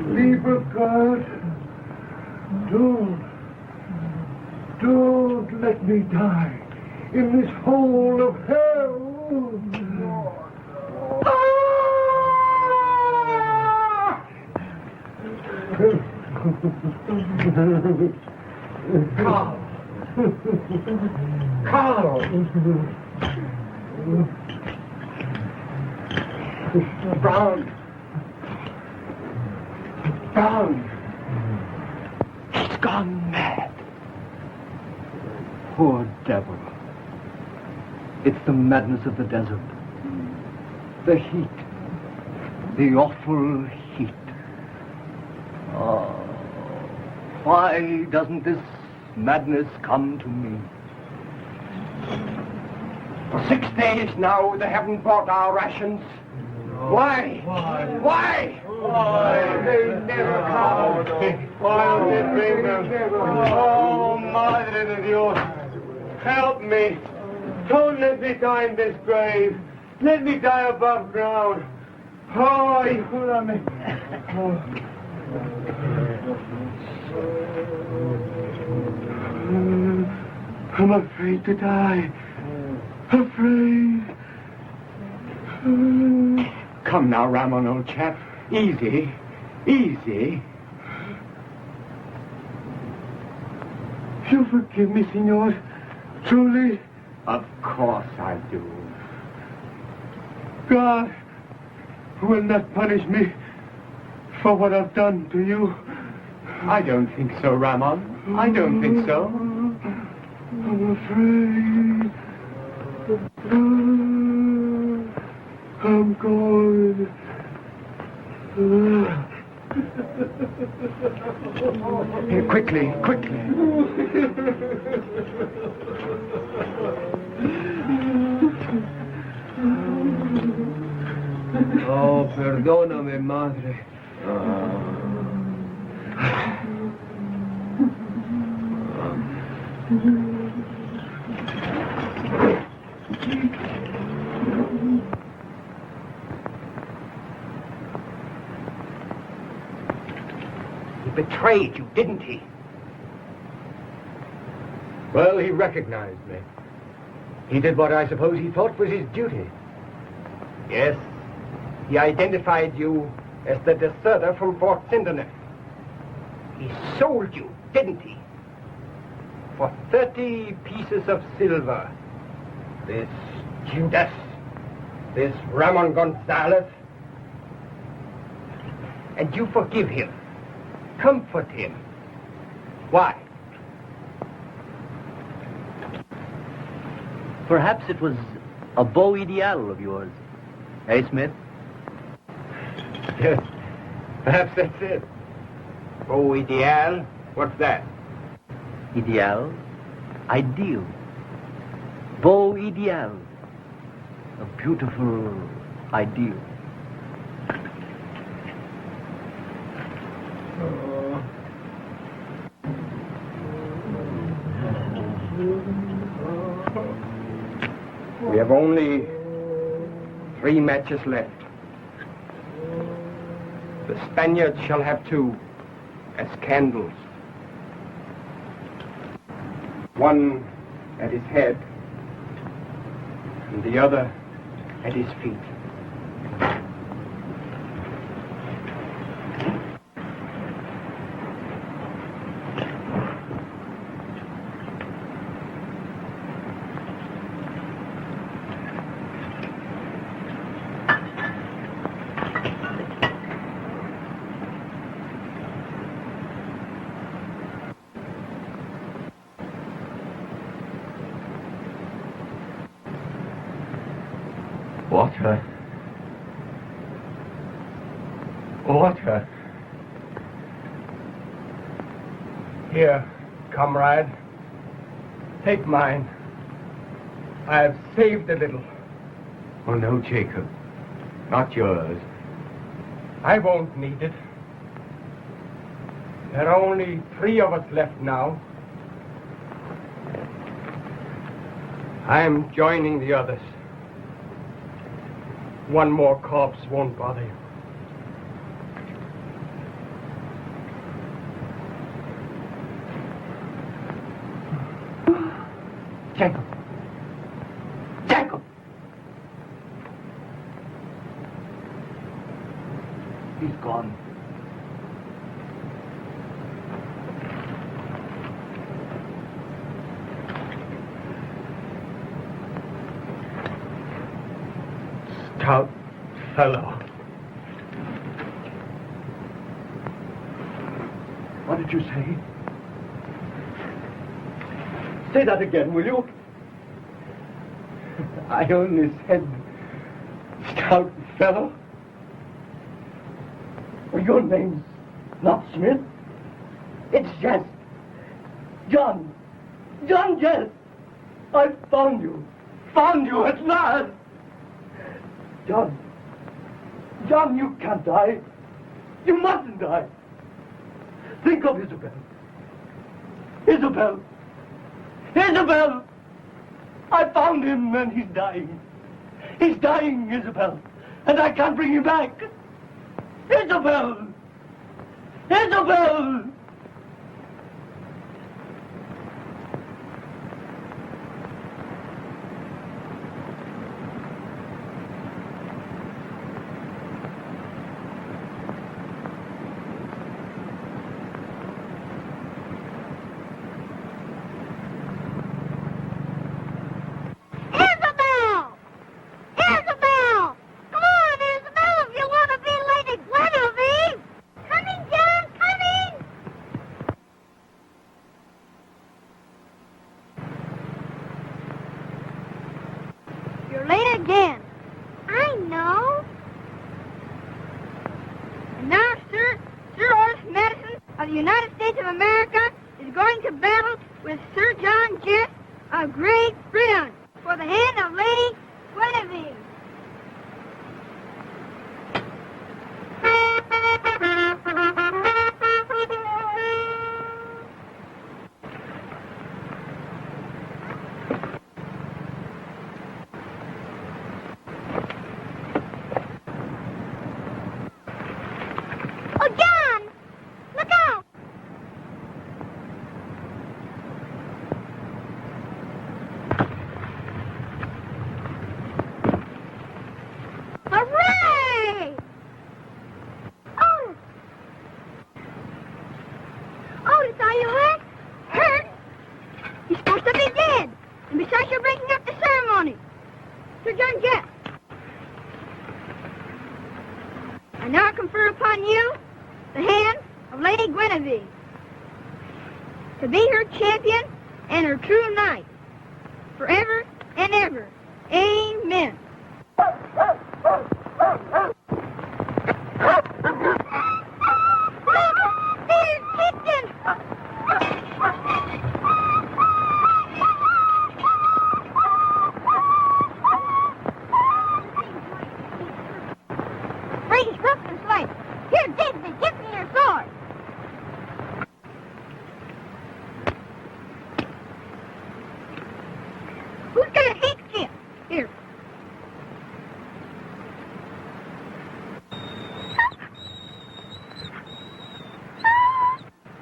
Lieber God, don't let me die in this hole of hell. Carl! Brown! He's gone mad. Poor devil. It's the madness of the desert. The heat. The awful heat. Oh, why doesn't this madness come to me? For 6 days now, they haven't brought our rations. Why? Why? They never come. Why don't they bring them? Oh, Madre de Dios, help me. Don't let me die in this grave. Let me die above ground. Oh, ayúdame. I'm afraid to die. Afraid. Come now, Ramon, old chap. Easy. Easy. You forgive me, senor. Truly. Of course I do. God will not punish me for what I've done to you. I don't think so, Ramon. I don't think so. I'm afraid. I'm going. Here, quickly. Oh, perdóname, madre. He betrayed you, didn't he? Well, he recognized me. He did what I suppose he thought was his duty. Yes. He identified you as the deserter from Fort Sindernet. He sold you, didn't he? For 30 pieces of silver. This Judas, this Ramon Gonzalez. And you forgive him. Comfort him. Why? Perhaps it was a Beau Ideal of yours. Eh, Smith? Yes, perhaps that's it. Beau Ideal? What's that? Ideal? Ideal. Beau Ideal. A beautiful ideal. We have only 3 matches left. The Spaniards shall have 2 as candles. One at his head and the other at his feet. Water. Water. Here, comrade. Take mine. I have saved a little. Oh, no, Jacob. Not yours. I won't need it. There are only 3 of us left now. I am joining the others. One more corpse won't bother you. Jacob! Jacob! He's gone. Stout fellow. What did you say? Say that again, will you? I only said stout fellow. Well, your name's not Smith. It's Jess. John. John Jess. I found you. Found you at last. John. John, you can't die. You mustn't die. Think of Isabel. Isabel. Isabel! I found him and he's dying. He's dying, Isabel. And I can't bring him back. Isabel! Isabel! To be her champion and her true knight, forever and ever. Amen. Brady's crook and slave. Here, Digby, give me your sword. Who's got a handkerchief? Here.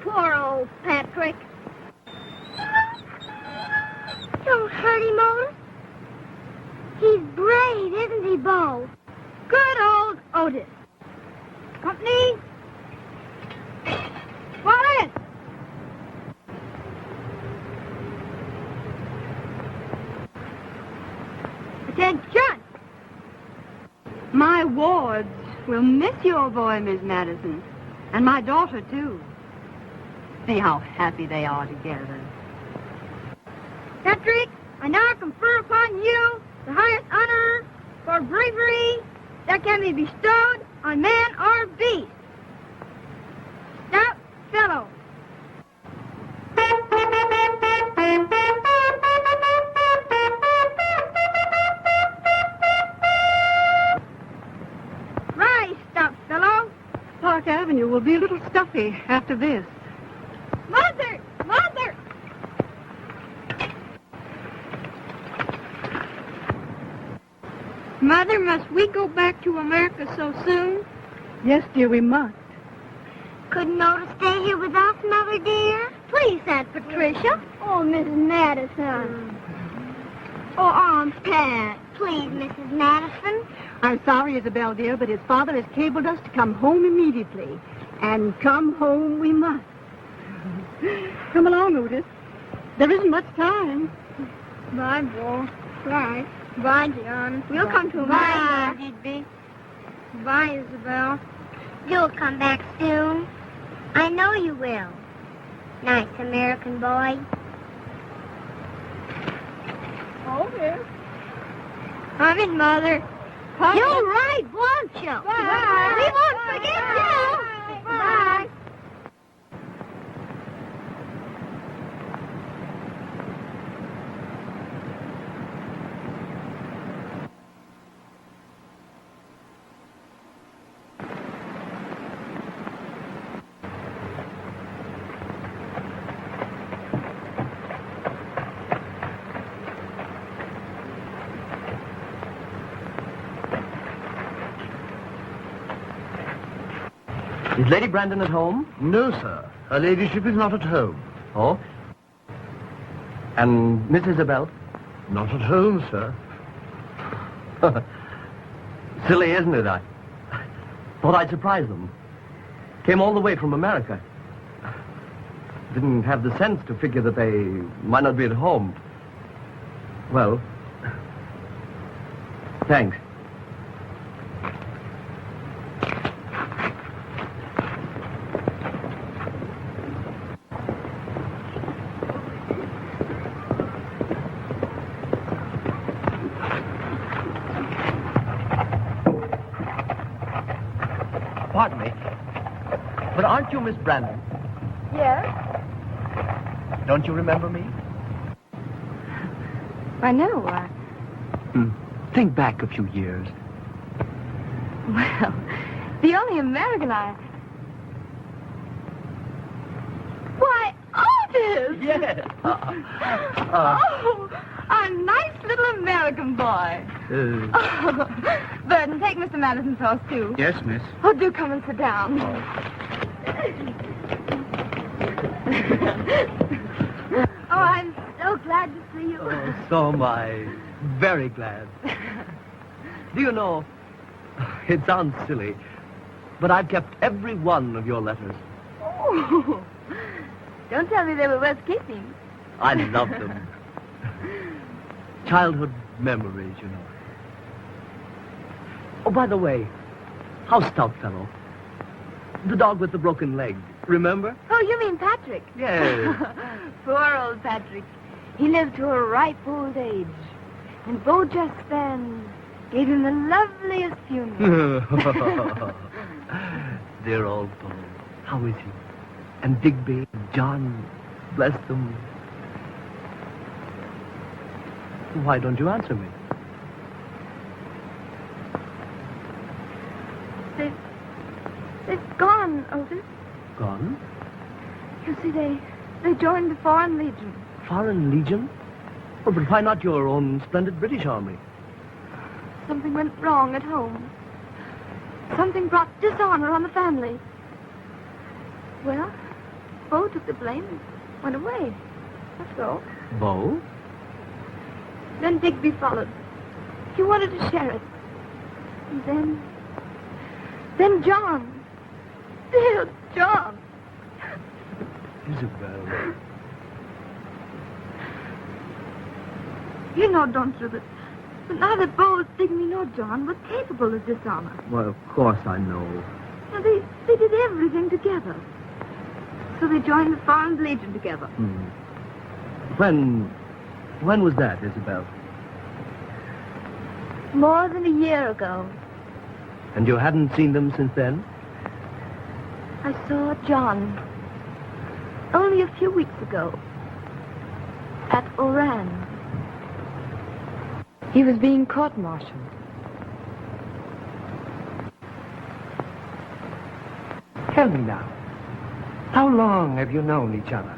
Poor old Patrick. Don't hurt him, Otis. He's brave, isn't he, Beau? Good old Otis. Company. Quiet. Attention. My wards will miss your boy, Miss Madison, and my daughter, too. See how happy they are together. Patrick, I now confer upon you the highest honor for bravery that can be bestowed on man or beast. Stout fellow. will be a little stuffy after this. Mother! Mother! Mother, must we go back to America so soon? Yes, dear, we must. Couldn't Otis stay here with us, Mother dear? Please, Aunt Patricia. Oh, Mrs. Madison. Oh, Aunt Pat. Please, Mrs. Madison. I'm sorry, Isabel, dear, but his father has cabled us to come home immediately. And come home we must. Come along, Otis. There isn't much time. Bye, Bo. Bye. Bye, John. We'll come to America. Bye, Digby. Bye, Isabel. You'll come back soon. I know you will. Nice American boy. Okay. Come in, Mother. You'll ride, won't you? Bye. We won't forget you. Bye. Is Lady Brandon at home? No, sir. Her ladyship is not at home. Oh? And Miss Isabel? Not at home, sir. Silly, isn't it? I thought I'd surprise them. Came all the way from America. Didn't have the sense to figure that they might not be at home. Well, thanks. Pardon me, but aren't you Miss Brandon? Yes? Don't you remember me? I know. Think back a few years. Well, the only American I... Why, Otis! Yes. Oh, a nice little American boy. Burton, take Mr. Madison's horse, too. Yes, miss. Oh, do come and sit down. Oh, I'm so glad to see you. Oh, so am I. Very glad. Do you know, it sounds silly, but I've kept every one of your letters. Oh, don't tell me they were worth keeping. I love them. Childhood memories, you know. Oh, by the way, how's Stoutfellow? The dog with the broken leg, remember? Oh, you mean Patrick? Yes. Poor old Patrick. He lived to a ripe old age. And Beau just then gave him the loveliest funeral. Dear old Beau. How is he? And Digby and John, bless them. Why don't you answer me? They've gone, Otis. Gone? You see, they joined the Foreign Legion. Foreign Legion? Oh, but why not your own splendid British Army? Something went wrong at home. Something brought dishonor on the family. Well, Beau took the blame and went away. That's all. Beau? Then Digby followed. He wanted to share it. And then John. Dear John. Isabel. You know, don't you, that neither Beau, Digby, nor John were capable of dishonor. Well, of course I know. Now, they did everything together. So they joined the Foreign Legion together. When was that, Isabel? More than a year ago. And you hadn't seen them since then? I saw John only a few weeks ago at Oran. He was being court-martialed. Tell me now, how long have you known each other?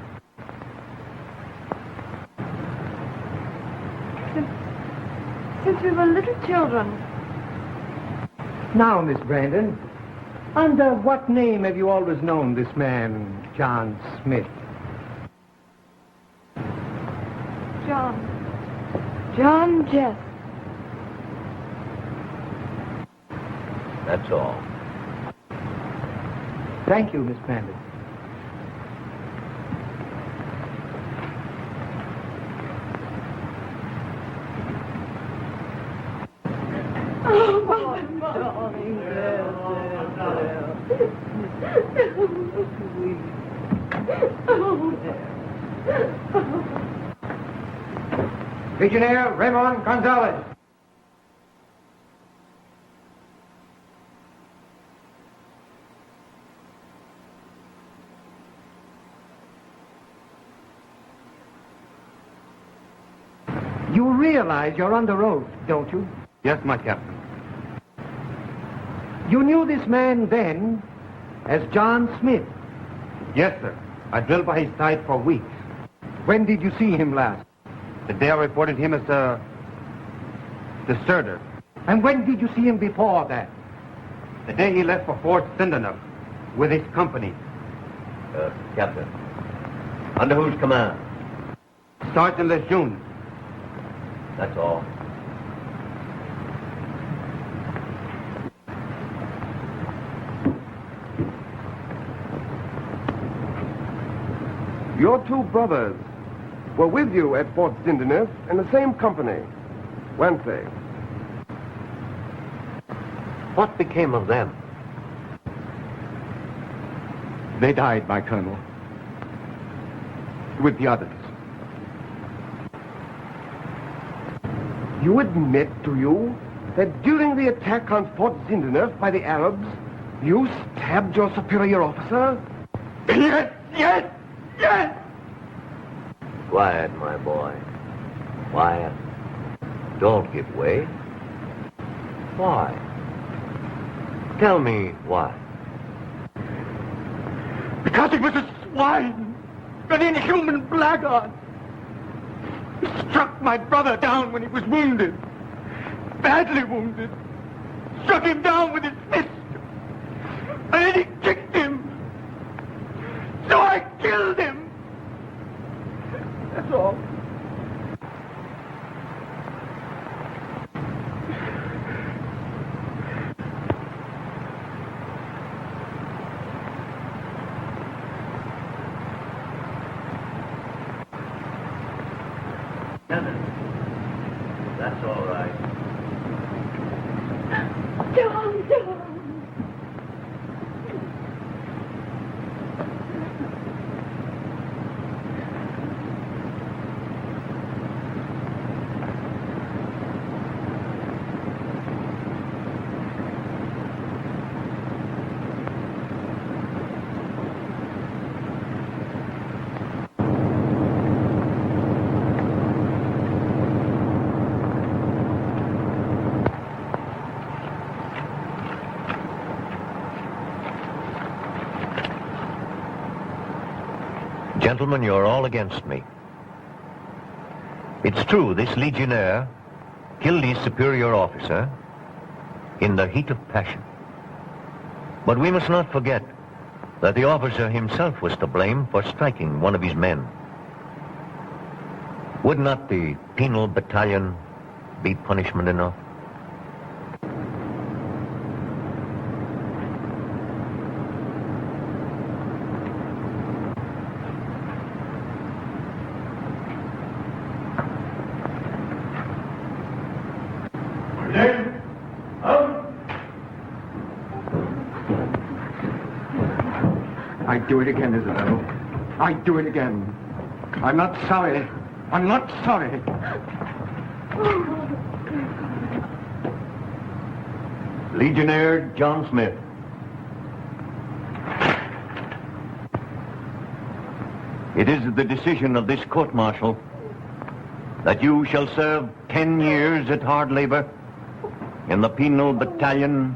Since we were little children. Now, Miss Brandon, under what name have you always known this man, John Smith? John Jess. That's all. Thank you, Miss Brandon. Legionnaire Raymond Gonzalez. You realize you're under oath, don't you? Yes, my captain. You knew this man then as John Smith. Yes, sir. I drilled by his side for weeks. When did you see him last? The day I reported him as a deserter. And when did you see him before that? The day he left for Fort Sindenuf with his company. Captain, under whose command? Sergeant Lejeune. That's all. Your two brothers were with you at Fort Sindenuf in the same company, weren't they? What became of them? They died, my colonel. With the others. You admit, do you, that during the attack on Fort Sindenuf by the Arabs, you stabbed your superior officer? Yes, yes, yes! Quiet, my boy. Quiet. Don't give way. Why? Tell me why. Because he was a swine, an inhuman blackguard. He struck my brother down when he was wounded, badly wounded. Struck him down with his fist, and then he kicked him. So I killed him. That's all. That's all right. John. Gentlemen, you're all against me. It's true, this legionnaire killed his superior officer in the heat of passion. But we must not forget that the officer himself was to blame for striking one of his men. Would not the penal battalion be punishment enough? I'd do it again, Isabel. I'd do it again. I'm not sorry. I'm not sorry. Legionnaire John Smith. It is the decision of this court-martial that you shall serve 10 years at hard labor in the penal battalion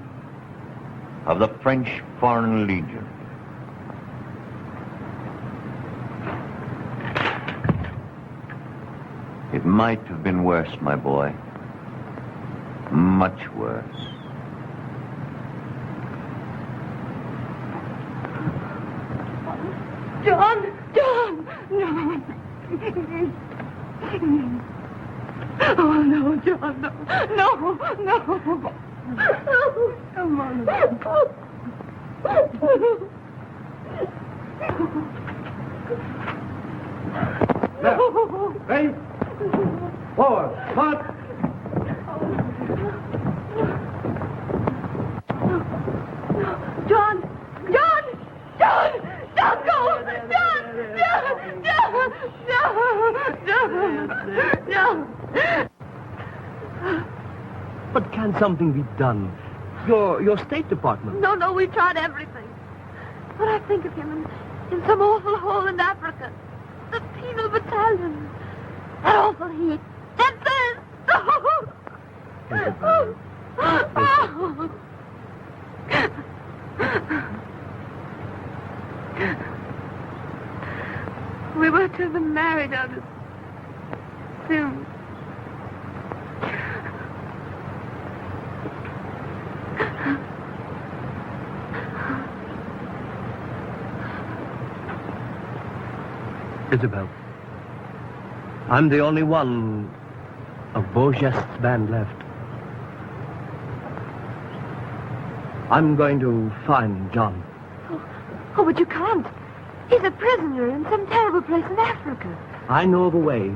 of the French Foreign Legion. might have been worse, my boy. Much worse. John! No. Oh, no, John, no. Come on. Left, right, forward, march. John! Don't go! John! But can something be done? Your State Department. No, we tried everything. But I think of him in some awful hole in Africa. The penal battalion. That awful heat. That thirst. We were to have been married out as soon. Isabel, I'm the only one of Beaugest's band left. I'm going to find John. Oh, but you can't. He's a prisoner in some terrible place in Africa. I know the way.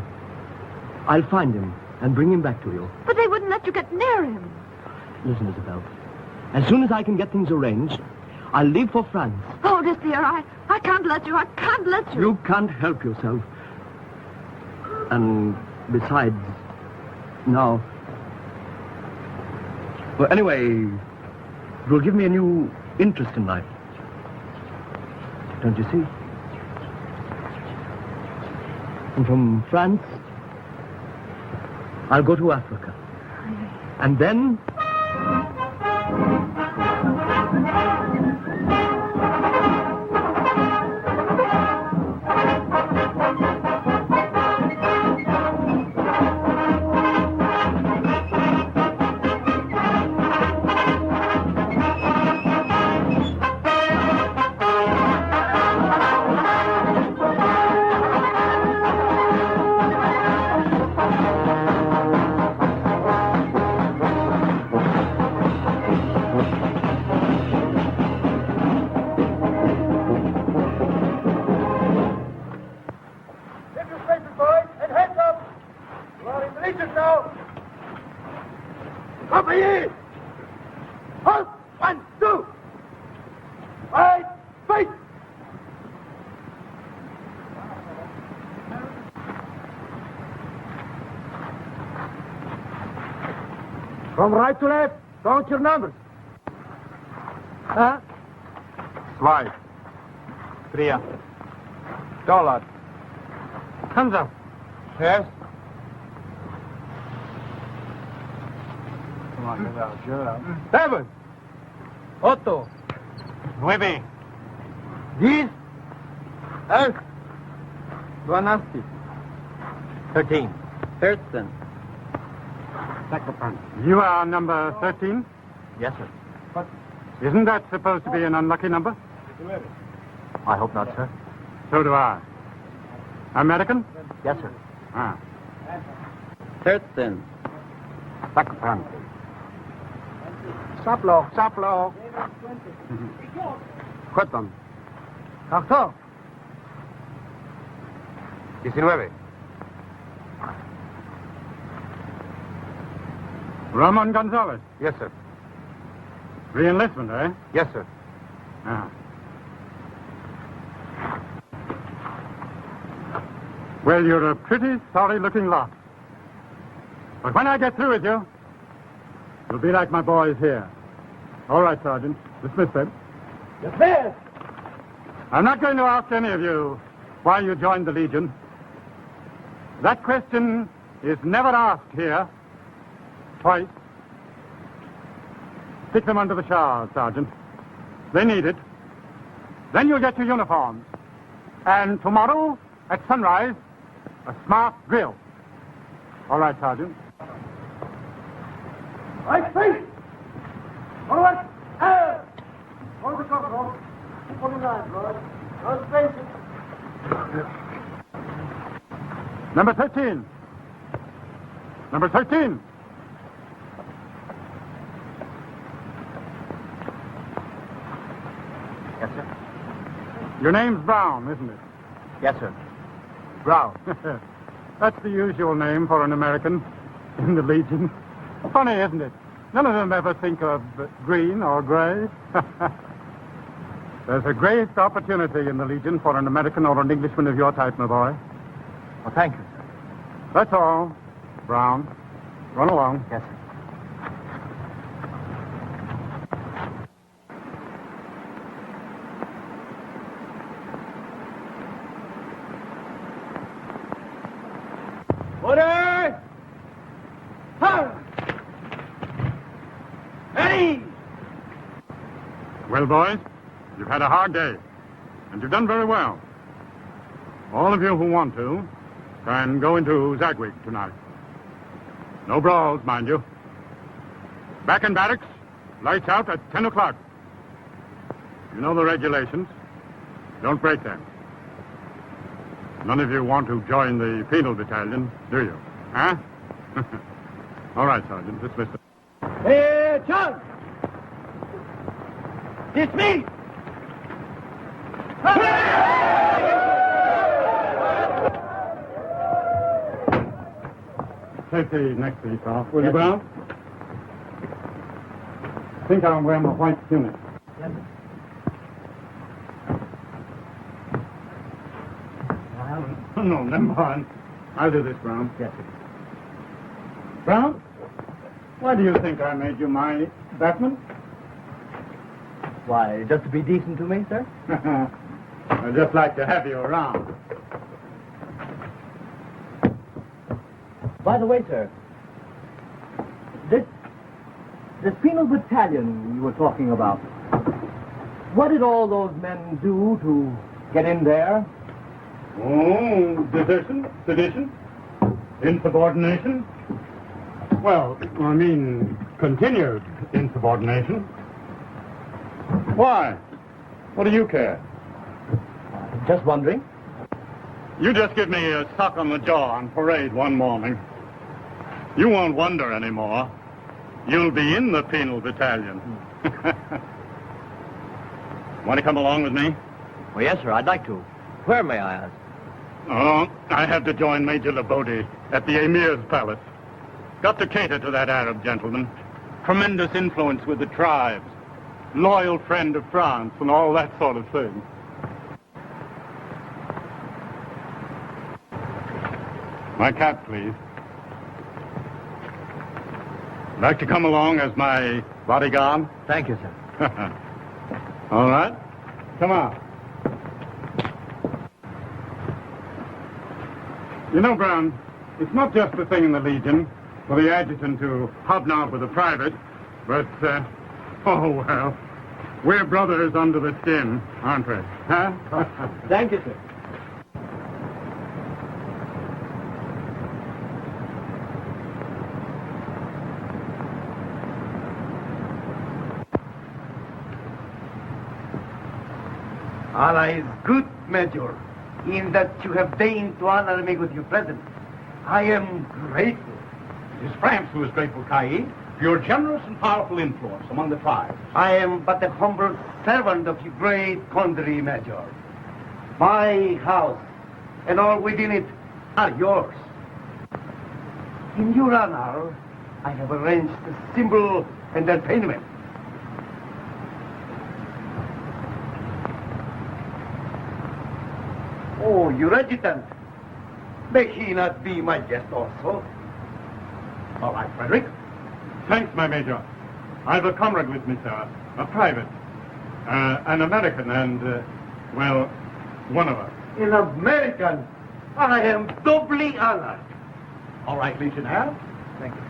I'll find him and bring him back to you. But they wouldn't let you get near him. Listen, Isabel. As soon as I can get things arranged, I'll leave for France. Oh, dear, I can't let you. I can't let you. You can't help yourself. And besides, now... Well, anyway, it will give me a new interest in life. Don't you see? And from France, I'll go to Africa. And then... From right to left, count your numbers. Huh? Zwei. Tria. $. Hands up. Yes. Come on, get out. Get out. 7. 8. 9. 10. 11. 12. 13. 13. You are number 13? Yes, sir. Isn't that supposed to be an unlucky number? I hope not, sir. So do I. American? Yes, sir. Ah. 13. Saplo. Saplo. 14. 14. 19. Ramon Gonzalez. Yes, sir. Re-enlistment, eh? Yes, sir. Ah. Well, you're a pretty sorry-looking lot. But when I get through with you, you'll be like my boys here. All right, Sergeant. Dismiss them. Dismiss! I'm not going to ask any of you why you joined the Legion. That question is never asked here. Twice. Stick them under the shower, Sergeant. They need it. Then you'll get your uniforms. And tomorrow, at sunrise, a smart drill. All right, Sergeant. Right, face! All right, air! Hold the cover, 249, George. Those faces. Number 13. Number 13. Yes, sir. Your name's Brown, isn't it? Yes, sir. Brown. That's the usual name for an American in the Legion. Funny, isn't it? None of them ever think of green or gray. There's a great opportunity in the Legion for an American or an Englishman of your type, my boy. Well, thank you, sir. That's all. Brown, run along. Yes, sir. Order! Fire! Ready! Well, boys, you've had a hard day, and you've done very well. All of you who want to can go into Zagwig tonight. No brawls, mind you. Back in barracks, lights out at 10 o'clock. You know the regulations. Don't break them. None of you want to join the penal battalion, do you? Huh? All right, Sergeant, dismiss them. Hey, John! Dismiss! Take the neck piece off, will you, Brown? I think I'll wear my white tunic. Yes, sir. No, never mind. I'll do this, Brown. Yes, sir. Brown, why do you think I made you my batman? Why, just to be decent to me, sir? I'd just like to have you around. By the way, sir, this penal battalion you were talking about, what did all those men do to get in there? Oh, desertion, sedition, insubordination. Well, I mean, continued insubordination. Why? What do you care? Just wondering. You just give me a sock on the jaw on parade one morning. You won't wonder anymore. You'll be in the penal battalion. Want to come along with me? Well, yes, sir, I'd like to. Where, may I ask? Oh, I have to join Major Labode at the Emir's palace. Got to cater to that Arab gentleman. Tremendous influence with the tribes. Loyal friend of France and all that sort of thing. My cap, please. Like to come along as my bodyguard? Thank you, sir. All right. Come on. You know, Brown, it's not just a thing in the Legion for the adjutant to hobnob with a private, but, oh, well, we're brothers under the skin, aren't we? Huh? Thank you, sir. Allah is good, Major, in that you have deigned to honor me with your presence. I am grateful. It is France who is grateful, Caid, for your generous and powerful influence among the tribes. I am but a humble servant of your great country, Major. My house and all within it are yours. In your honor, I have arranged a simple entertainment. Oh, your adjutant. May he not be my guest also? All right, Frederick. Thanks, my major. I've a comrade with me, sir. A private. An American and, well, one of us. An American? I am doubly honored. All right, Legionnaire. Thank you.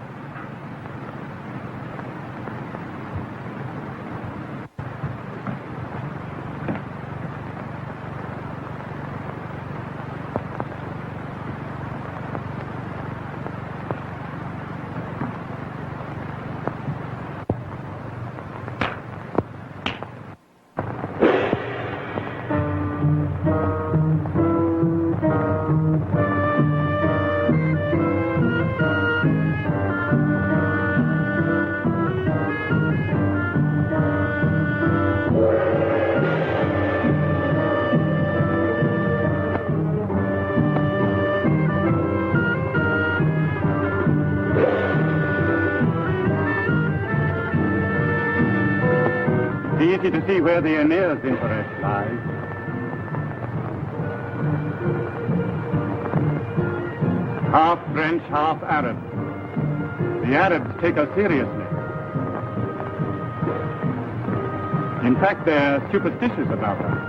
easy to see where the Emir's interest lies. Half French, half Arab. The Arabs take us seriously. In fact, they're superstitious about us.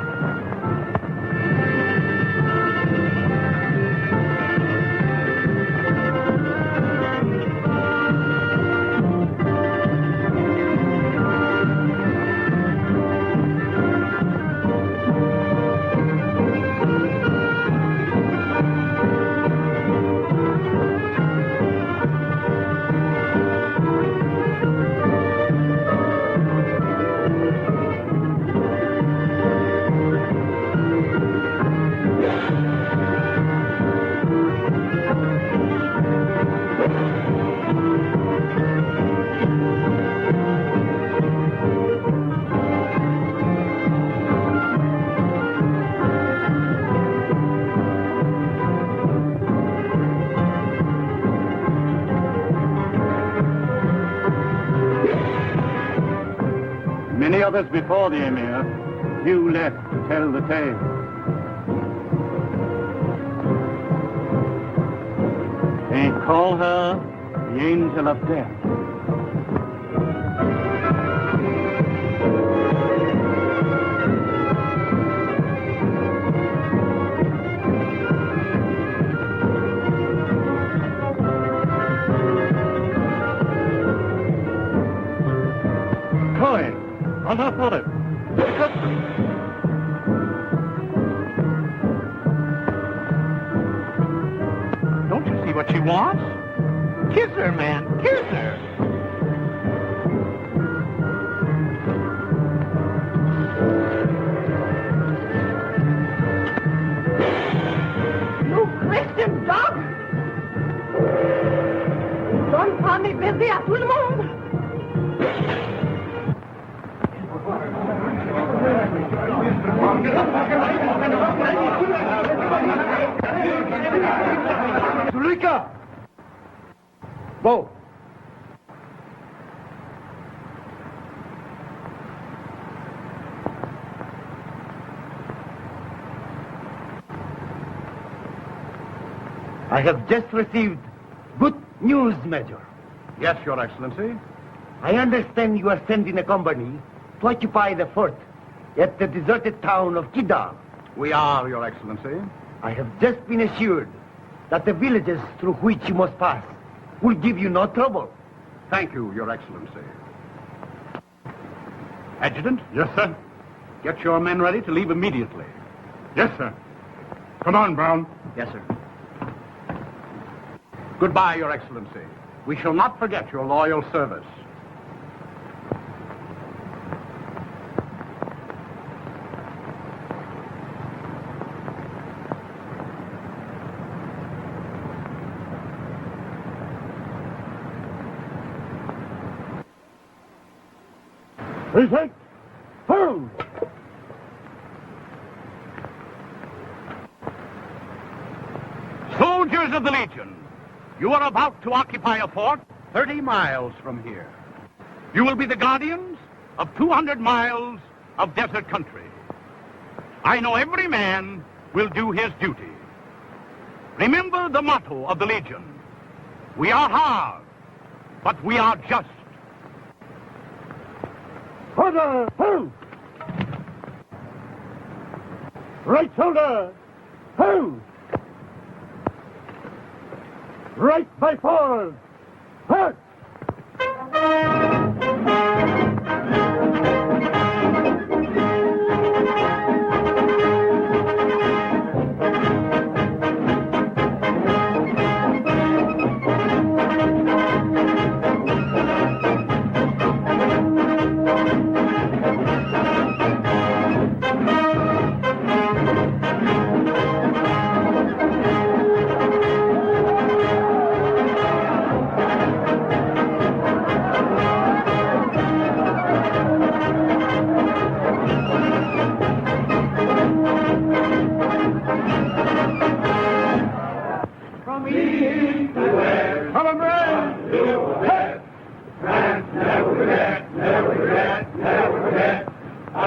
Many others before the Emir, few left to tell the tale. They call her the Angel of Death. Run up on it. Don't you see what she wants? Kiss her, man. Kiss her. You Christian dog! Don't call me busy à tout le monde! Zulika! Beau! I have just received good news, Major. Yes, Your Excellency. I understand you are sending a company to occupy the fort at the deserted town of Kidal. We are, Your Excellency. I have just been assured that the villages through which you must pass will give you no trouble. Thank you, Your Excellency. Adjutant? Yes, sir. Get your men ready to leave immediately. Yes, sir. Come on, Brown. Yes, sir. Goodbye, Your Excellency. We shall not forget your loyal service. Prefect, hold! Soldiers of the Legion, you are about to occupy a fort 30 miles from here. You will be the guardians of 200 miles of desert country. I know every man will do his duty. Remember the motto of the Legion. We are hard, but we are just. Order, hold! Right shoulder, hold! Right by forward, hurt!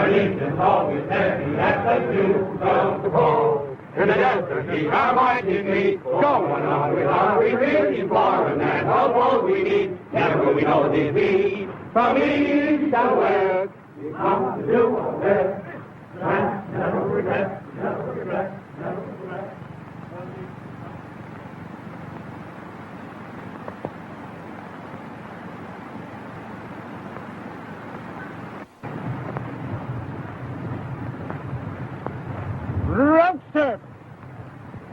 Lincoln's always happy at the Newcomb Call. In the desert, he our mighty meet, going on with our retreat, exploring and help all we need. Never we know defeat. From east and west, we come to do our best. Never regret, never regret, never regret. Roadster!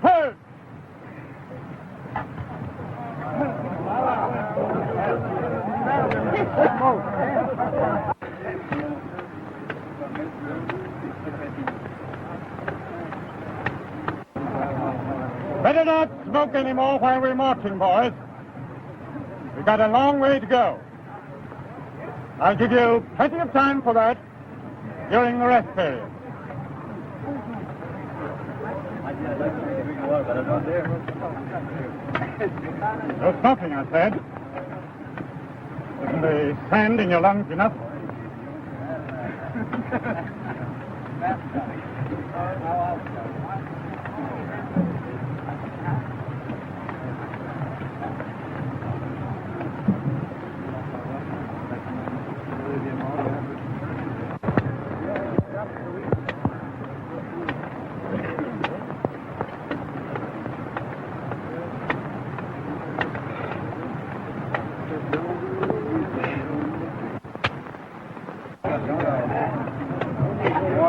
Herd! Better not smoke anymore while we're marching, boys. We've got a long way to go. I'll give you plenty of time for that during the rest period. No smoking, I said. Isn't the sand in your lungs enough?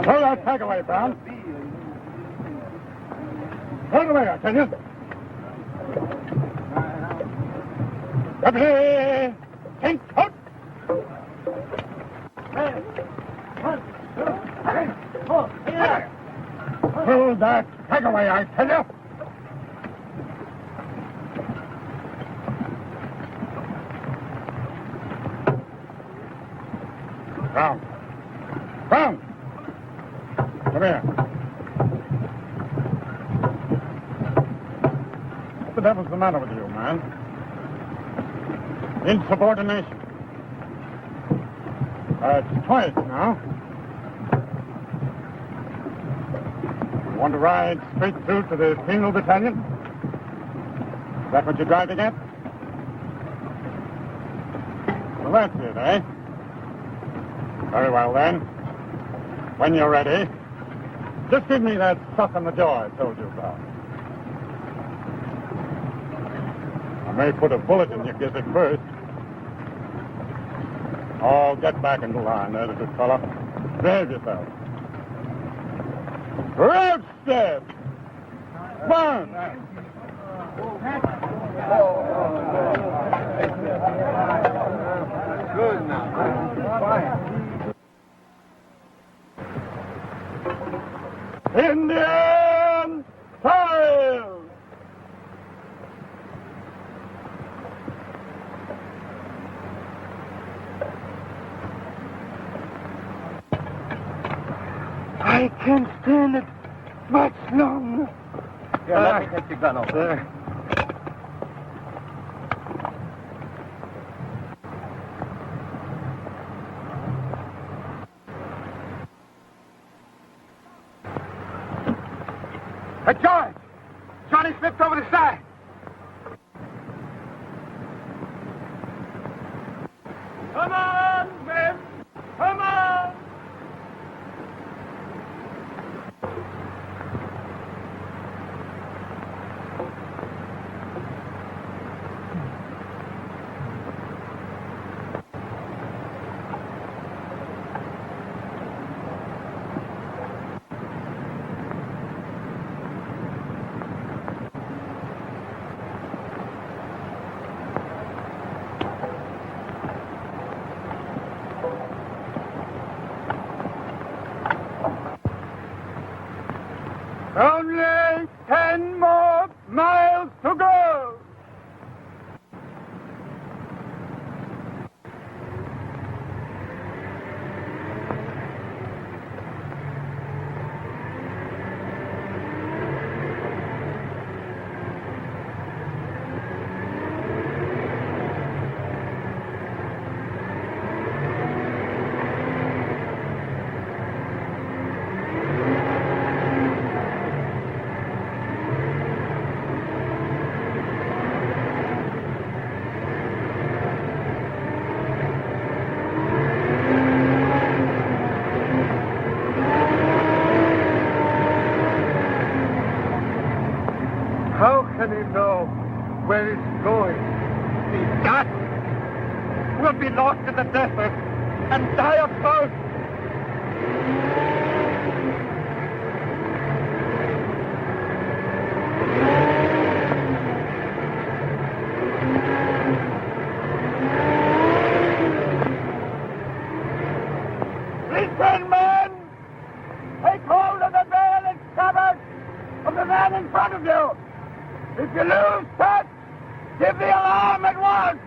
Throw that tag away, Brown. Throw it away, I tell you. Deputy! Think out! Throw that tag away, I tell you. Brown. Brown! Come here. What the devil's the matter with you, man? Insubordination. It's twice now. You want to ride straight through to the penal battalion? Is that what you're driving at? Well, that's it, eh? Very well, then. When you're ready, just give me that stuff on the jaw I told you about. I may put a bullet in your gizzard first. Oh, get back into line, there's a good fellow. Behave yourself. Road step! Burn! Good now. Indian file! I can't stand it much longer. Here, let me take the gun over. There. Hey, George! Johnny slipped over the side. Come on, men! Come on! the desert and die of thirst. Listen, men! Take hold of the veil and scabbard of the man in front of you. If you lose touch, give the alarm at once.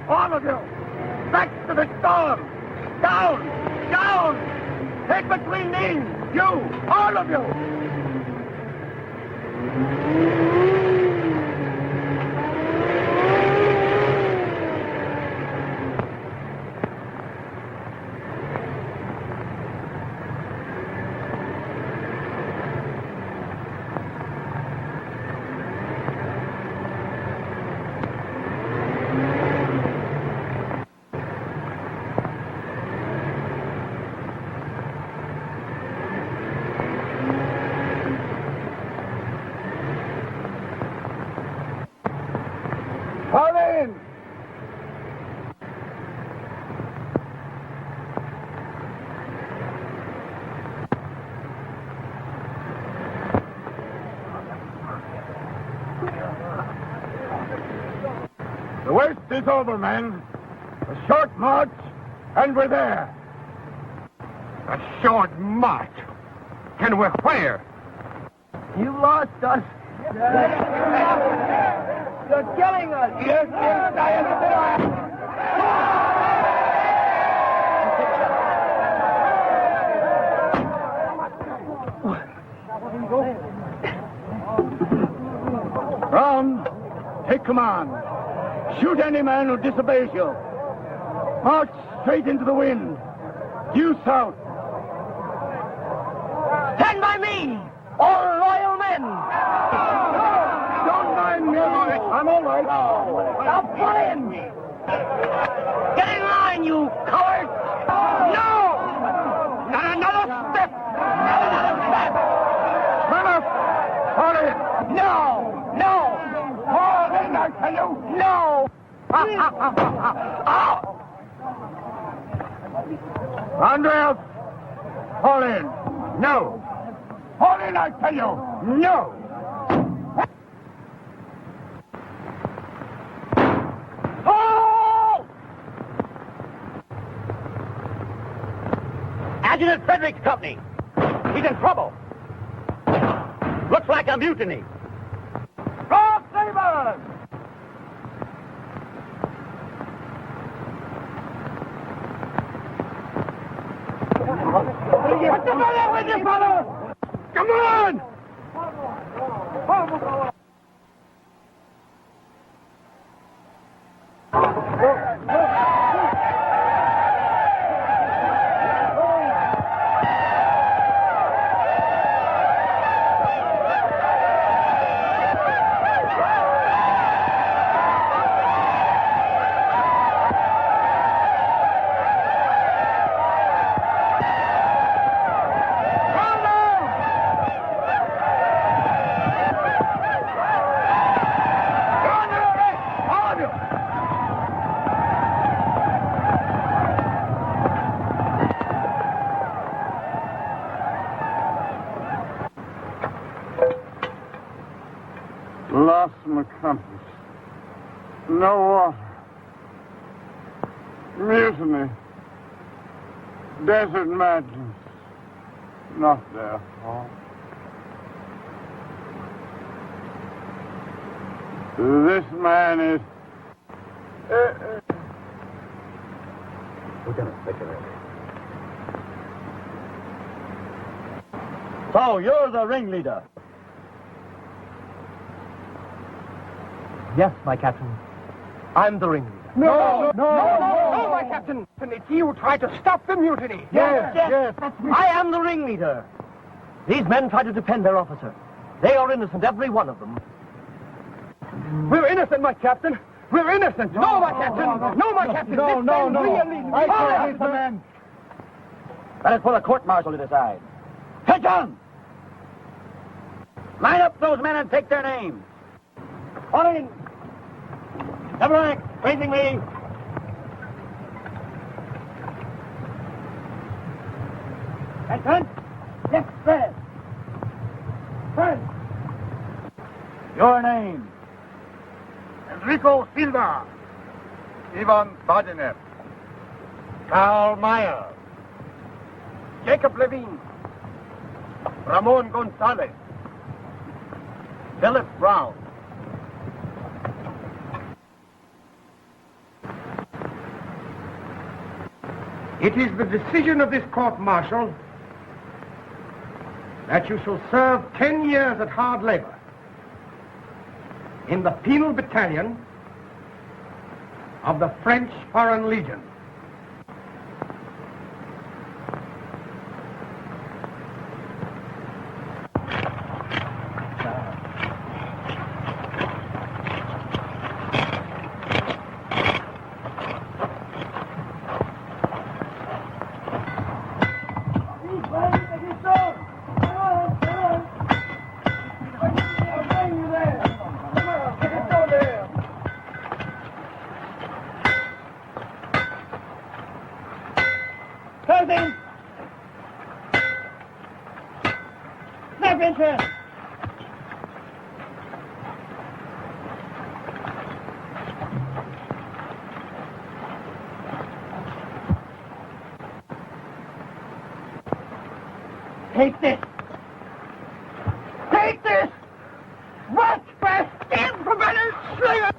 All of you! Back to the storm! Down! Down! Take between these! You! All of you! Colin! The worst is over, men. A short march, and we're there. A short march? And we're where? You lost us. You're killing us. Yes, yes, I am. Brown, take command. Shoot any man who disobeys you. March straight into the wind. Due south. Stand by me, all loyal men. Don't mind me. I'm all right. Now pull in. Get in line, you coward. No! Not another step! Not another step! Man up! Fall in! No, no, Fall in, I tell you! no. Andreas! Fall in! No! Fall in, I tell you! No! Oh! Adjutant Frederick's company. He's in trouble. Looks like a mutiny. Cross sabers! What's the matter with you, fellow? Come on! compass. No water. Mutiny. Desert madness. Not their fault. This man is... Lieutenant, Secretary. So, you're the ringleader. Yes, my captain. I'm the ringleader. No, my captain. It's you who tried to stop the mutiny. Yes. That's me. I am the ringleader. These men tried to defend their officer. They are innocent, every one of them. We're innocent, my captain. We're innocent. No, my captain. No, my captain. Really... I can't leave the men. That is for the court-martial to decide. Attention! Line up those men and take their names. On in. Double rank, facing me. Attention. Yes, sir. First. Your name. Enrico Silva. Ivan Badenev. Karl Meyer. Jacob Levine. Ramon Gonzalez. Philip Brown. It is the decision of this court-martial that you shall serve 10 years at hard labor in the penal battalion of the French Foreign Legion. Take this! Take this! What? Stand for better slayer!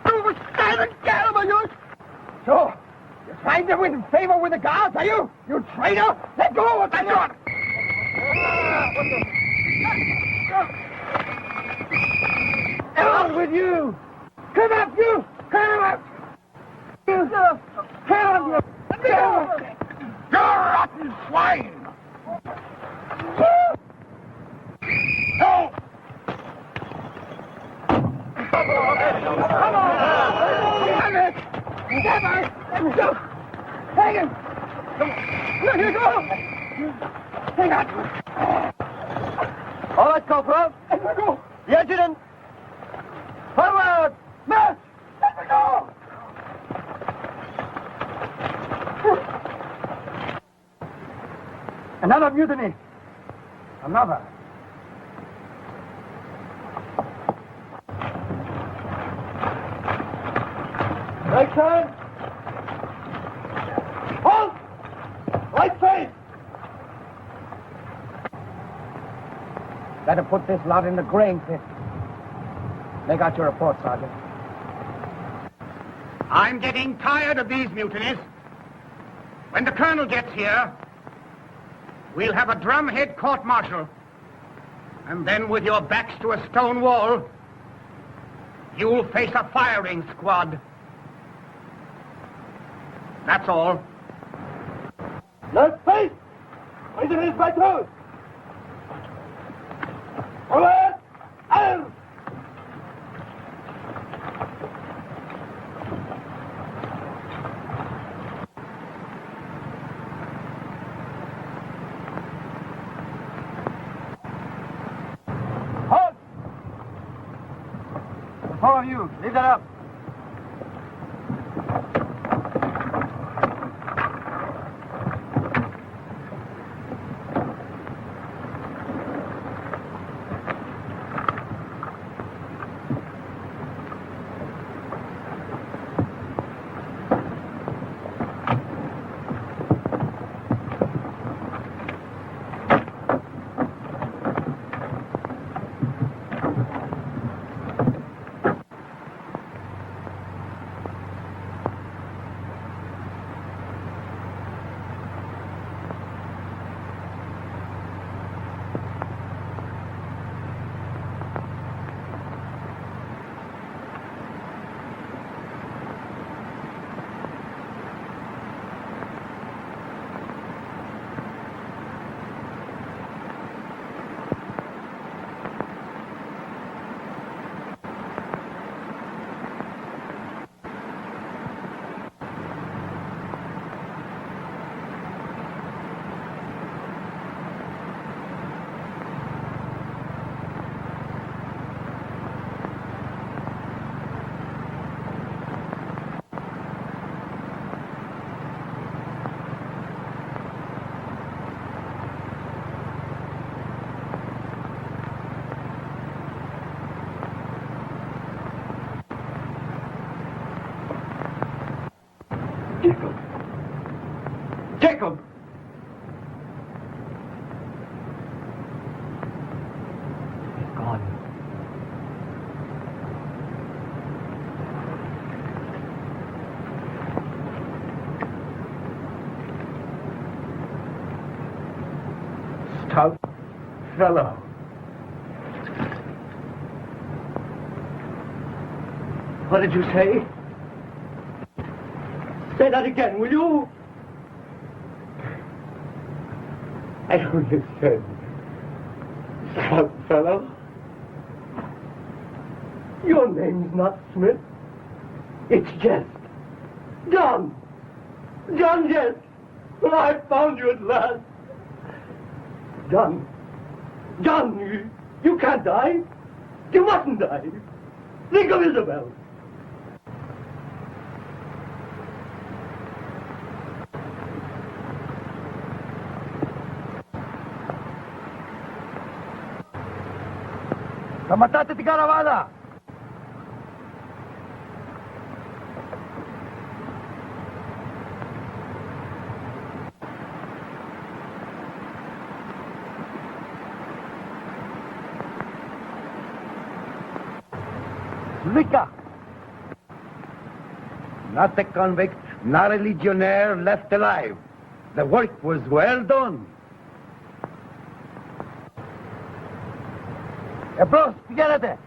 You were silent, Gallagher, you... So, you're trying to win favor with the guards, are you? You traitor! Let go of that gun! Out with you! Come up, you! Come up! You! Come up, you! You rotten swine! No! Come on! Damn it! Never! Go! Hang him! Let him go! Hang on! All right, Corporal. Let me go! The adjutant! Forward! March! Let me go! Another mutiny. Another. Right turn. Halt! Right face. Better put this lot in the grain pit. Make out your report, Sergeant. I'm getting tired of these mutinies. When the colonel gets here, we'll have a drumhead court-martial. And then with your backs to a stone wall, you'll face a firing squad. That's all. Left face! Raise your hands by toes! Forward! Arms! Halt! The four of you, leave that up. Stout fellow. What did you say? Say that again, will you? I only said, stout fellow. Your name's not Smith. It's Jest. John. John Jest. Well, I found you at last. John. John, you can't die. You mustn't die. Think of Isabel. Kamatate ti Caravana! Lika! Not a convict, not a legionnaire left alive. The work was well done. Bros, fíjate.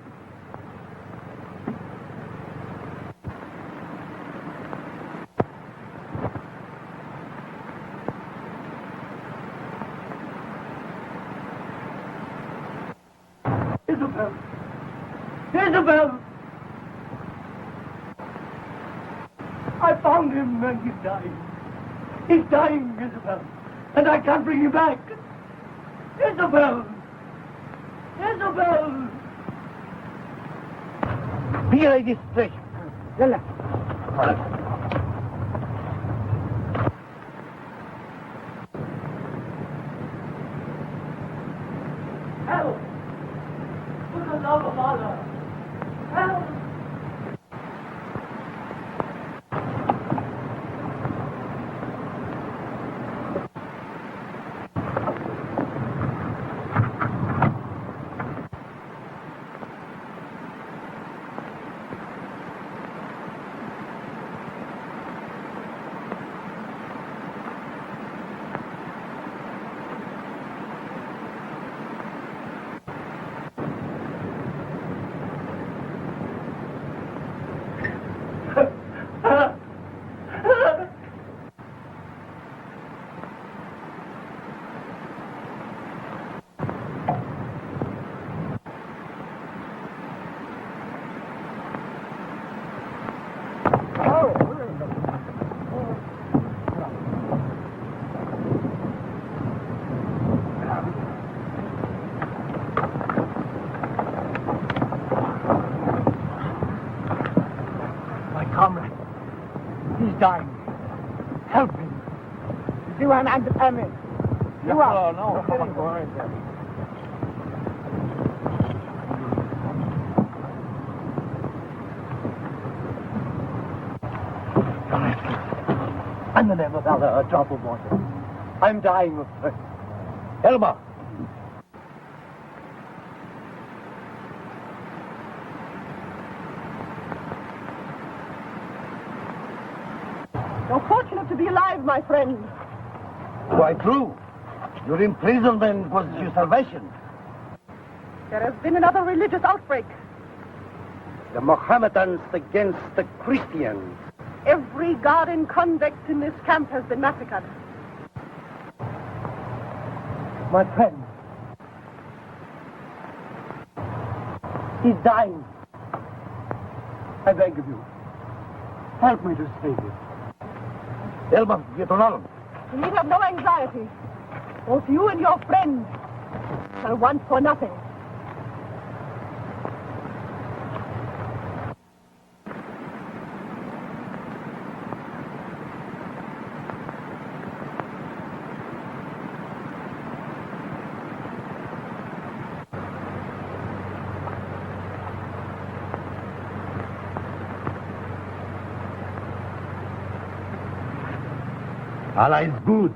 Isabel. Isabel. I found him and he's dying. He's dying, Isabel. And I can't bring him back. Isabel. Isabel! Mira this place. Yalla. Help! For the love of Allah! Help! Comrade, he's dying. Help him. You are not the family. You are. No, In the name of Allah, a drop of water. I'm dying of thirst. Elma. You're fortunate to be alive, my friend. Quite true. Your imprisonment was your salvation. There has been another religious outbreak. The Mohammedans against the Christians. Every guard and convict in this camp has been massacred. My friend. He's dying. I beg of you. Help me to save him. Elma, get on. You need have no anxiety. Both you and your friend shall want for nothing. Allah is good.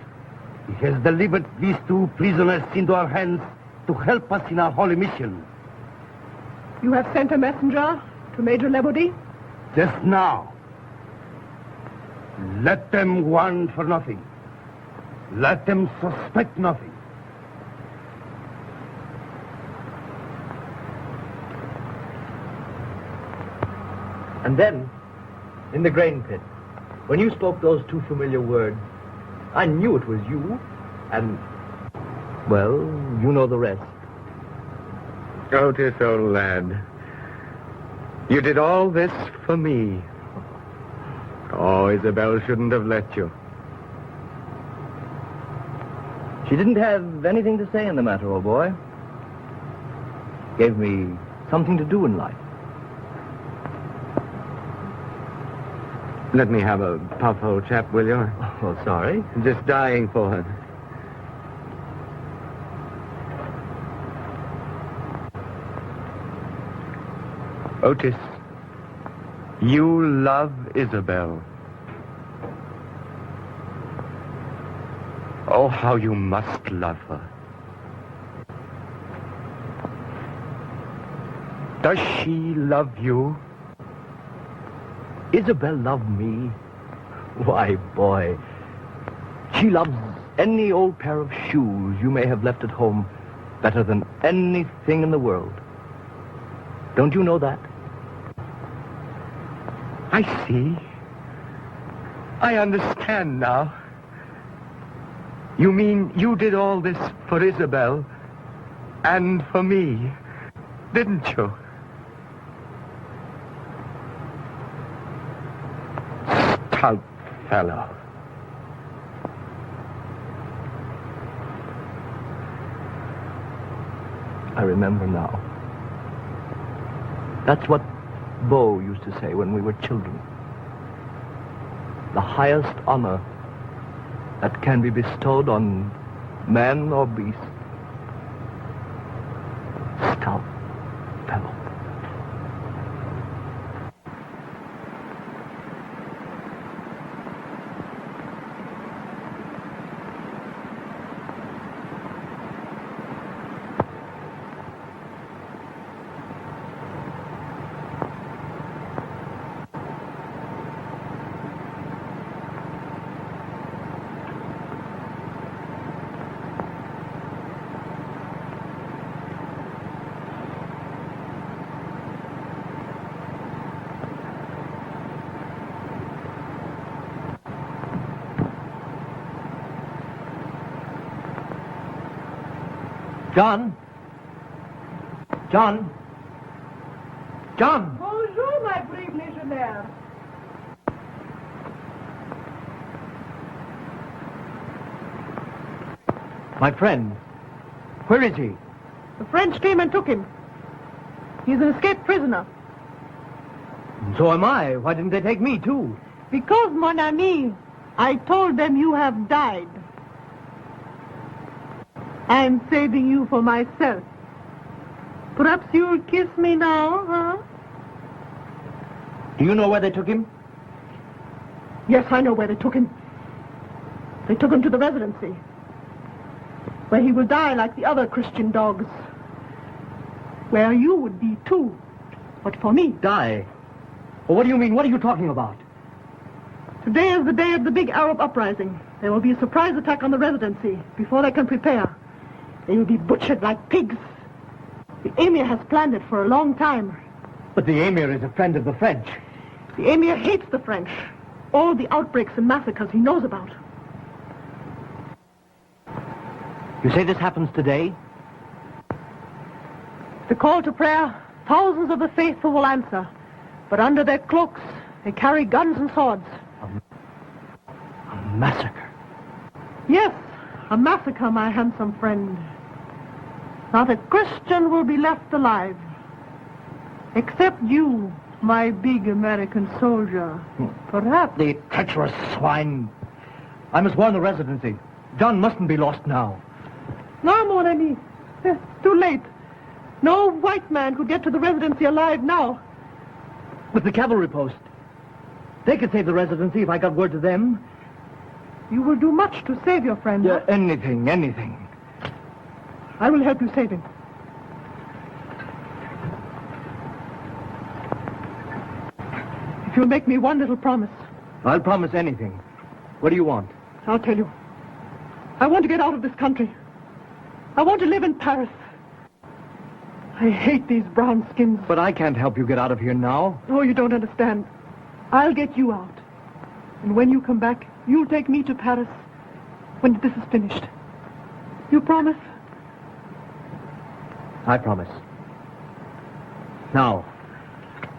He has delivered these two prisoners into our hands to help us in our holy mission. You have sent a messenger to Major Lebody? Just now. Let them want for nothing. Let them suspect nothing. And then, in the grain pit, when you spoke those two familiar words, I knew it was you, and, well, you know the rest. Otis, old lad, you did all this for me. Oh, Isabel shouldn't have let you. She didn't have anything to say in the matter, old boy. Gave me something to do in life. Let me have a puff, old chap, will you? Oh, sorry. I'm just dying for it. Otis, you love Isabel. Oh, how you must love her. Does she love you? Isabel loved me. Why, boy, she loves any old pair of shoes you may have left at home better than anything in the world. Don't you know that? I see. I understand now. You mean you did all this for Isabel and for me, didn't you? Stout fellow. I remember now. That's what Beau used to say when we were children. The highest honor that can be bestowed on man or beast. Stout fellow. John? John? John! Bonjour, my brave legionnaire. My friend. Where is he? The French came and took him. He's an escaped prisoner. So am I. Why didn't they take me, too? Because, mon ami, I told them you have died. I'm saving you for myself. Perhaps you'll kiss me now, huh? Do you know where they took him? Yes, I know where they took him. They took him to the residency, where he will die like the other Christian dogs. Where you would be, too. But for me. Die? Well, what do you mean? What are you talking about? Today is the day of the big Arab uprising. There will be a surprise attack on the residency before they can prepare. They will be butchered like pigs. The Emir has planned it for a long time. But the Emir is a friend of the French. The Emir hates the French. All the outbreaks and massacres he knows about. You say this happens today? The call to prayer, thousands of the faithful will answer. But under their cloaks, they carry guns and swords. A massacre? Yes, a massacre, my handsome friend. Not a Christian will be left alive. Except you, my big American soldier. Perhaps. The treacherous swine. I must warn the residency. John mustn't be lost now. No, mon ami. It's too late. No white man could get to the residency alive now. But the cavalry post. They could save the residency if I got word to them. You will do much to save your friend. Yeah, anything. I will help you save him. If you'll make me one little promise. I'll promise anything. What do you want? I'll tell you. I want to get out of this country. I want to live in Paris. I hate these brown skins. But I can't help you get out of here now. Oh, you don't understand. I'll get you out. And when you come back, you'll take me to Paris when this is finished. You promise? I promise. Now,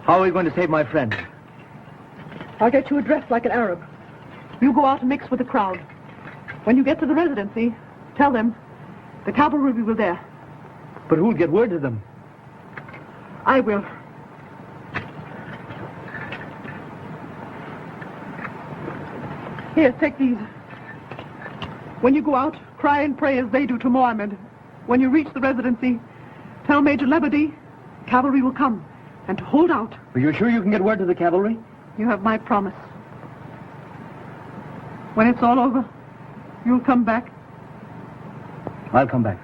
how are we going to save my friend? I'll get you dressed like an Arab. You go out and mix with the crowd. When you get to the residency, tell them the cavalry will be there. But who'll get word to them? I will. Here, take these. When you go out, cry and pray as they do to Mohammed. When you reach the residency, tell Major Lebedy cavalry will come, and to hold out. Are you sure you can get word to the cavalry? You have my promise. When it's all over, you'll come back. I'll come back.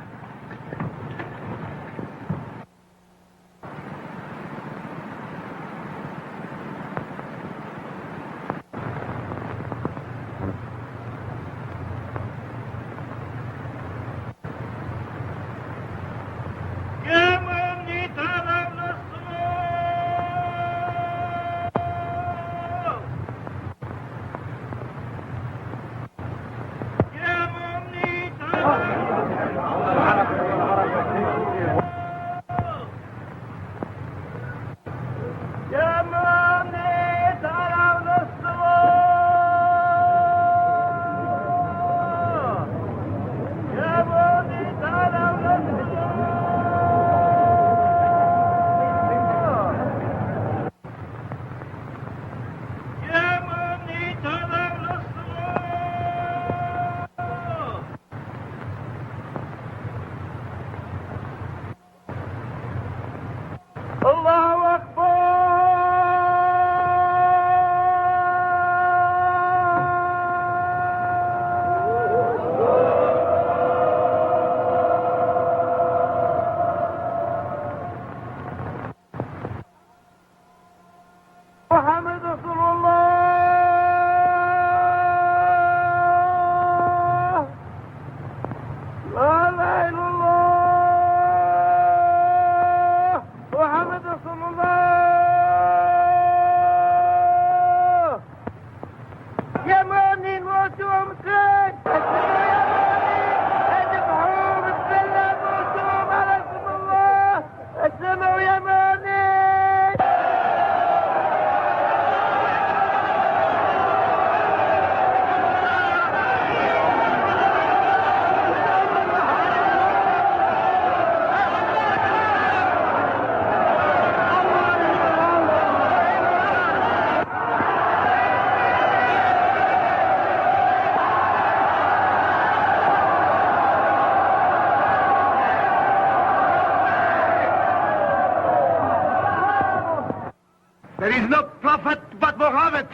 There is no prophet but Muhammad.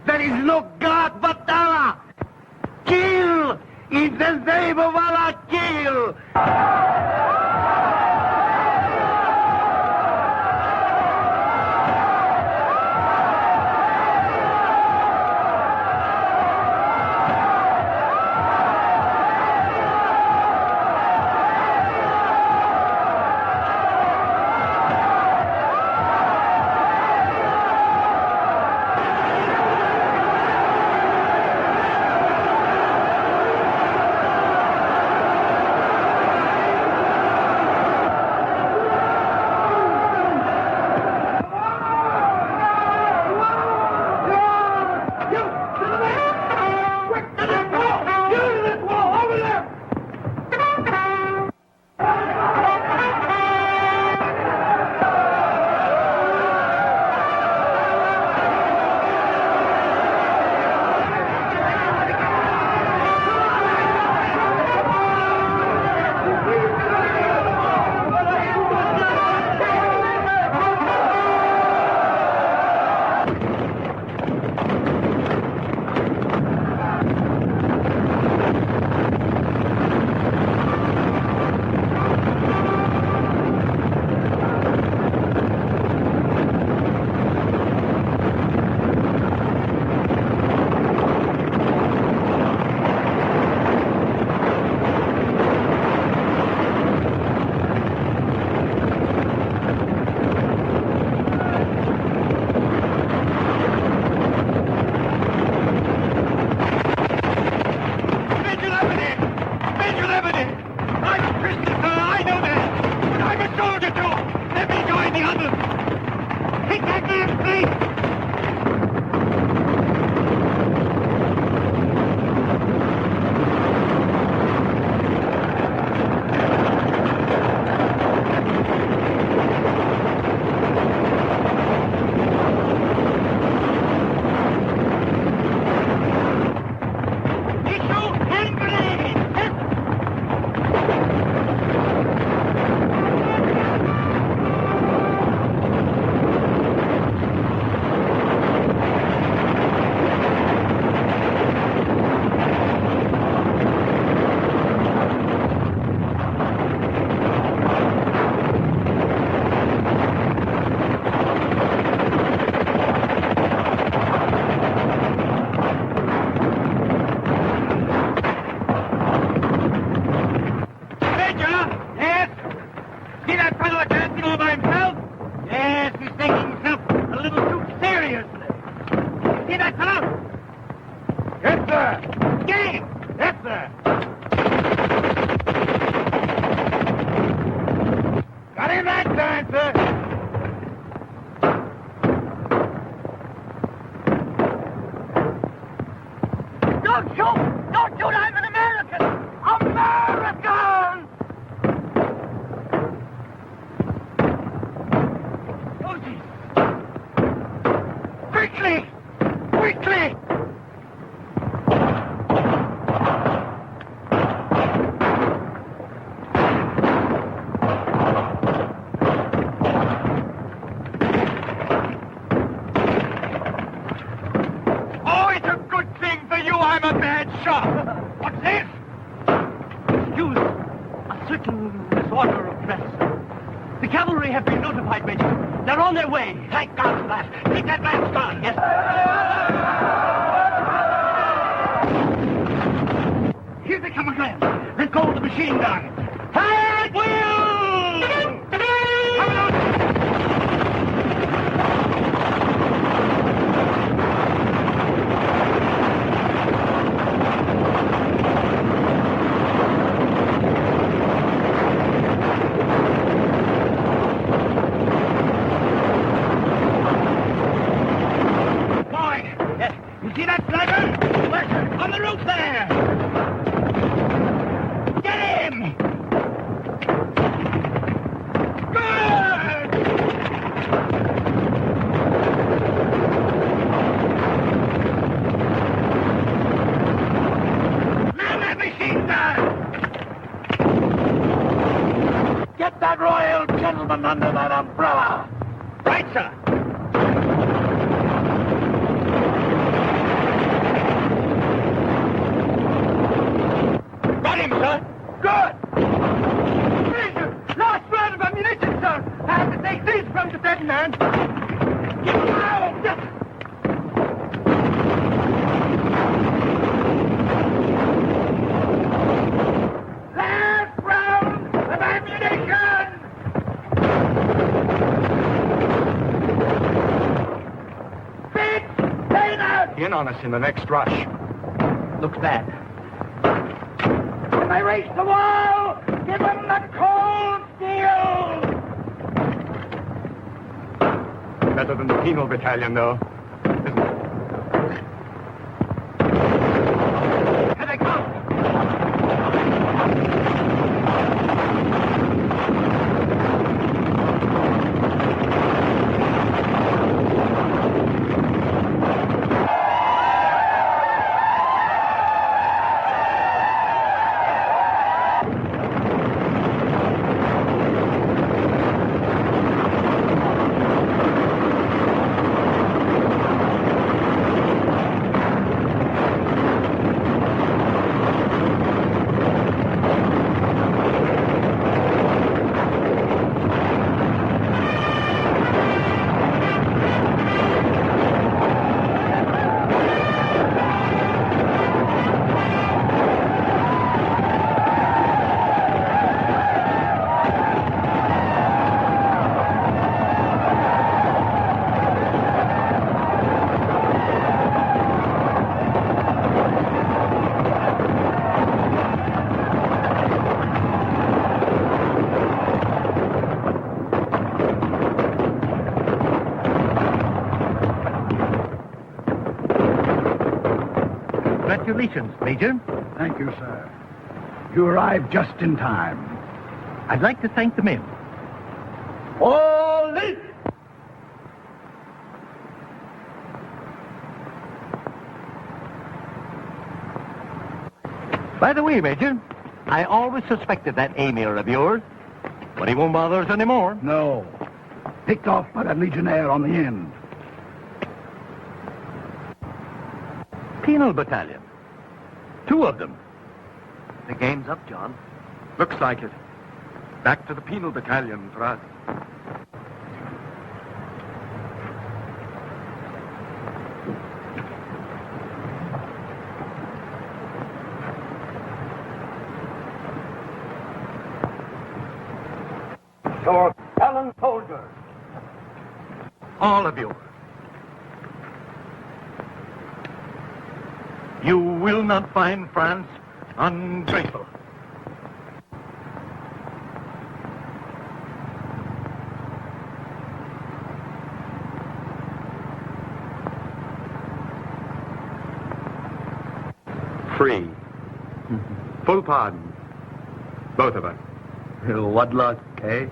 There is no God but Allah. Kill! In the name of Allah, kill! apologies. Quickly! Quickly! Oh, it's a good thing for you I'm a bad shot. What's this? Excuse a certain disorder of dress. The cavalry have been notified, Major. They're on their way. Thank God for that. Take that man's gun. Yes. Here they come again. Let go of the machine gun. Fire at will! Come on! You see that flagger? Where's it? On the roof there! Get him! Good! Man that machine gun! Get that royal gentleman under that umbrella! Right, sir! Got him, sir. Good. Major, last round of ammunition, sir. I have to take these from the dead man. Get him out. Yes. Last round of ammunition. Fitz, Dana. In on us in the next rush. Looks bad. When they reach the wall, give them the cold steel! Better than the penal battalion, though, isn't it? Here they come! Congratulations, Major. Thank you, sir. You arrived just in time. I'd like to thank the men. All in! By the way, Major, I always suspected that Emir of yours, but he won't bother us anymore. No. Picked off by that Legionnaire on the end. Penal battalion. 2 of them. The game's up, John. Looks like it. Back to the penal battalion for us. Your gallant soldiers. All of you. You will not find France ungrateful. Free. Full pardon. Both of us. What luck, eh?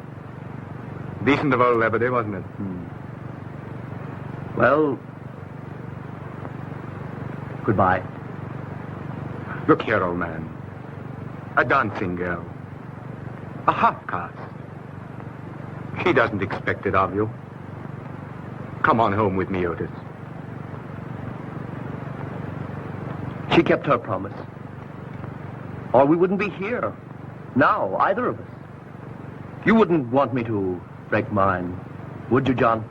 Decent of old Lebedy, wasn't it? Well, goodbye. Look here, old man. A dancing girl. A half-caste. She doesn't expect it of you. Come on home with me, Otis. She kept her promise. Or we wouldn't be here. Now, either of us. You wouldn't want me to break mine, would you, John?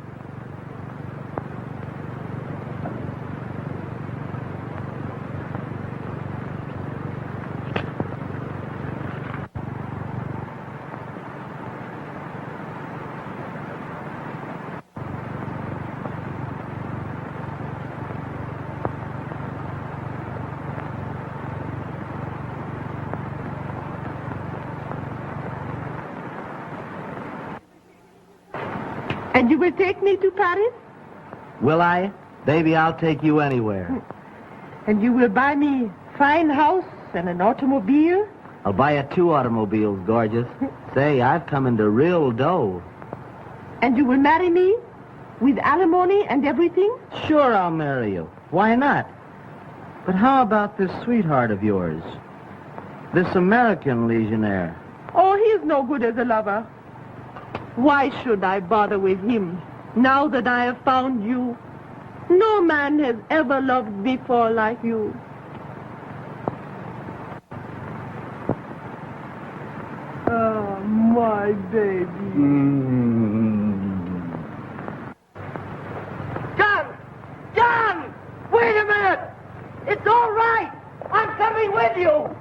And you will take me to Paris? Will I? Baby, I'll take you anywhere. And you will buy me fine house and an automobile? I'll buy you 2 automobiles, gorgeous. Say, I've come into real dough. And you will marry me? With alimony and everything? Sure, I'll marry you. Why not? But how about this sweetheart of yours? This American legionnaire? Oh, he's no good as a lover. Why should I bother with him, now that I have found you? No man has ever loved before like you. Oh, my baby. John! John! Wait a minute! It's all right! I'm coming with you!